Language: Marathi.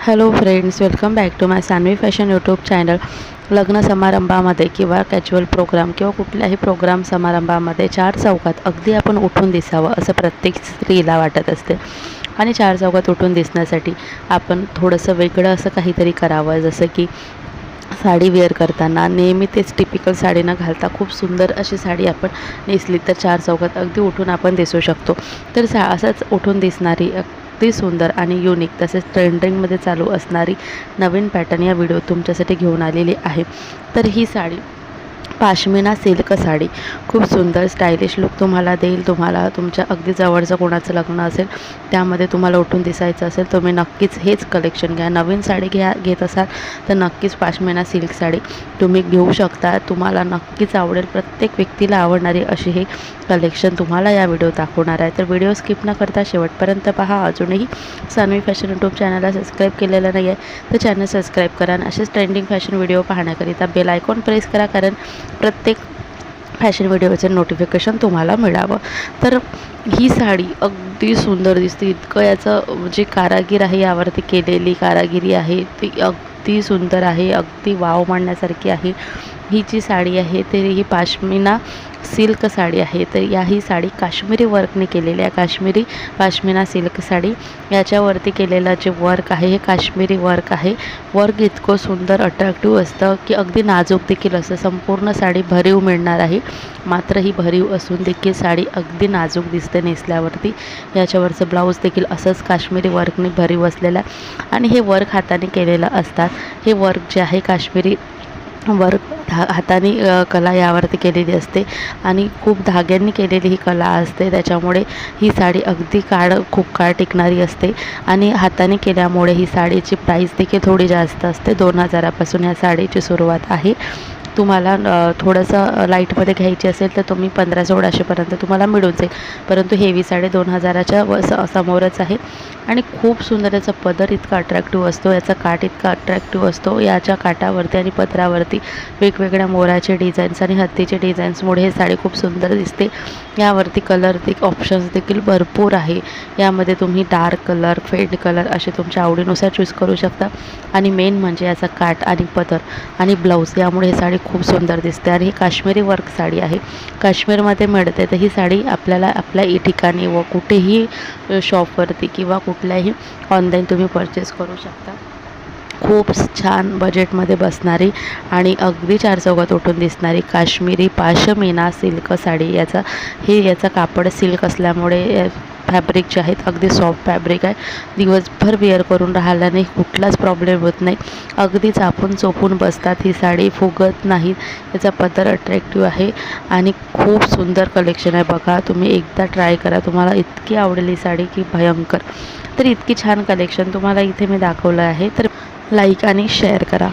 Hello friends, welcome back to my Sanvi fashion YouTube channel. लग्न समारंभामध्ये किंवा कॅज्युअल प्रोग्राम किंवा कुठल्याही प्रोग्राम समारंभामध्ये चार चौकात अगदी आपण उठून दिसावं असं प्रत्येक स्त्रीला वाटत असते. आणि चार चौकात उठून दिसण्यासाठी आपण थोडंसं वेगळं असं काहीतरी करावं. जसं की साडी वेअर करताना नेहमी तेच टिपिकल साडी न घालता खूप सुंदर अशी साडी आपण नेसली तर चार चौकात अगदी उठून आपण दिसू शकतो. तर असंच उठून दिसणारी अगदी सुंदर आणि युनिक तसेच ट्रेंडिंगमध्ये चालू असणारी नवीन पॅटर्न या व्हिडिओ तुमच्यासाठी घेऊन आलेली आहे. तर ही साडी पाश्मिना सिल्क साडी खूप सुंदर स्टायलिश लुक तुम्हाला देईल. तुम्हाला तुमच्या अगदी जवळचं कोणाचं लग्न असेल त्यामध्ये तुम्हाला उठून दिसायचं असेल तुम्ही नक्कीच हेच कलेक्शन घ्या. नवीन साडी घेत असाल तर नक्कीच पाश्मिना सिल्क साडी तुम्ही घेऊ शकता. तुम्हाला नक्कीच आवडेल. प्रत्येक व्यक्तीला आवडणारी अशी हे कलेक्शन तुम्हाला या व्हिडिओ दाखवणार आहे. तर व्हिडिओ स्किप न करता शेवटपर्यंत पहा. अजूनही सान्वी फॅशन यूट्यूब चॅनलला सबस्क्राईब केलेलं नाही आहे तर चॅनल सबस्क्राईब करा आणि असेच ट्रेंडिंग फॅशन व्हिडिओ पाहण्याकरिता बेल आयकॉन प्रेस करा, कारण प्रत्येक फॅशन व्हिडिओचे नोटिफिकेशन तुम्हाला मिळावं. तर ही साडी अगदी सुंदर दिसते. इतकं याचं जे कारागीर आहे यावरती केलेली कारागिरी आहे ती अगदी सुंदर आहे, अगदी वाव मांडण्यासारखी आहे. ही जी साडी आहे ते ही पाश्मिना सिल्क साडी आहे. तर ही साडी काश्मीरी वर्कने केलेली आहे. काश्मीरी पाश्मिना सिल्क साडी याच्यावरती केलेलं जे वर्क आहे हे काश्मीरी वर्क आहे. वर्क इतकं सुंदर अट्रॅक्टिव्ह असतं की अगदी नाजूक देखील असतं. संपूर्ण साडी भरीव मिळणार आहे, मात्र ही भरीव असून देखील साडी अगदी नाजूक दिसते नेसल्यावरती. याच्यावरचं ब्लाऊज देखील असंच काश्मीरी वर्कने भरीव असलेलं आहे आणि हे वर्क हाताने केलेलं असतात. हे वर्क जे आहे काश्मीरी वर्क हाताने कला यावरती केलेली असते आणि खूप धाग्यांनी केलेली ही कला असते. त्याच्यामुळे ही साडी अगदी खूप काळ टिकणारी असते आणि हाताने केल्यामुळे ही साडीची प्राईस देखील थोडी जास्त असते. 2000पासून ह्या साडीची सुरुवात आहे. तुम्हाला थोडंसं लाईटमध्ये घ्यायची असेल तर तुम्ही 1500-1600पर्यंत तुम्हाला मिळून जाईल, परंतु हेवी साडी 2000च्या समोरच आहे. आणि खूप सुंदर याचा पदर इतका अट्रॅक्टिव्ह असतो, याचा काठ इतका अट्रॅक्टिव्ह असतो. याच्या काठावरती आणि पदरावरती वेगवेगळ्या मोराचे डिझाईन्स आणि हत्तीचे डिझाईन्समुळे हे साडी खूप सुंदर दिसते. यावरती कलर ऑप्शन्स देखील भरपूर आहे. यामध्ये तुम्ही डार्क कलर, फेड कलर असे तुमच्या आवडीनुसार चूज करू शकता. आणि मेन म्हणजे याचा काठ आणि पदर आणि ब्लाऊज यामुळे ही साडी खूप सुंदर दिसते. आणि ही काश्मीरी वर्क साडी आहे, काश्मीरमध्ये मिळते. तर ही साडी आपल्याला आपल्या ठिकाणी व कुठेही शॉपवरती किंवा कुठल्याही ऑनलाईन तुम्ही परचेस करू शकता. खूप छान बजेटमध्ये बसणारी आणि अगदी चार चौकात उठून दिसणारी काश्मीरी पाश्मिना सिल्क साडी. याचा कापड सिल्क असल्यामुळे फॅब्रिक जे आहेत अगदी सॉफ्ट फॅब्रिक आहे. दिवसभर वेअर करून राहिल्याने कुठलाच प्रॉब्लेम होत नाही. अगदी चापून चोपून बसतात. ही साडी फुगत नाहीत. याचा पदर अट्रॅक्टिव्ह आहे आणि खूप सुंदर कलेक्शन आहे. बघा, तुम्ही एकदा ट्राय करा, तुम्हाला इतकी आवडेल ही साडी की भयंकर. तर इतकी छान कलेक्शन तुम्हाला इथे मी दाखवलं आहे. तर लाईक आणि शेअर करा.